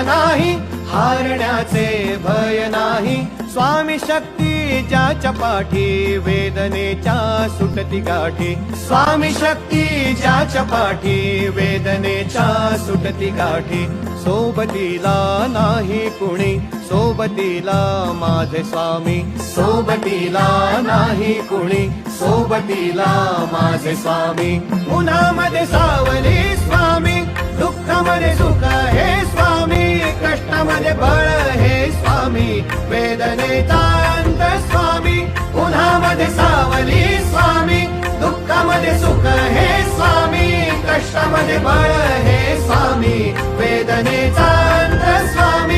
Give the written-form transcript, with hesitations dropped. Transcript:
नाही, हारण्याचे भय नाही. स्वामी शक्ती ज्याच्या पाठी, वेदनेच्या सुटती गाठी. स्वामी शक्ती ज्याच्या पाठी, वेदनेच्या सुटती गाठी. सोबतीला नाही कुणी, सोबतीला माझे स्वामी. सोबतीला नाही कुणी, सोबतीला माझे स्वामी. उन्हामध्ये सावली स्वामी, दुःखामध्ये सुख हे स्वामी. कष्टामध्ये बळ हे स्वामी, वेदनेचा अंत स्वामी. उन्हामध्ये सावली स्वामी, दुःखामध्ये सुख हे स्वामी. कष्टामध्ये बळ हे स्वामी, वेदनेचा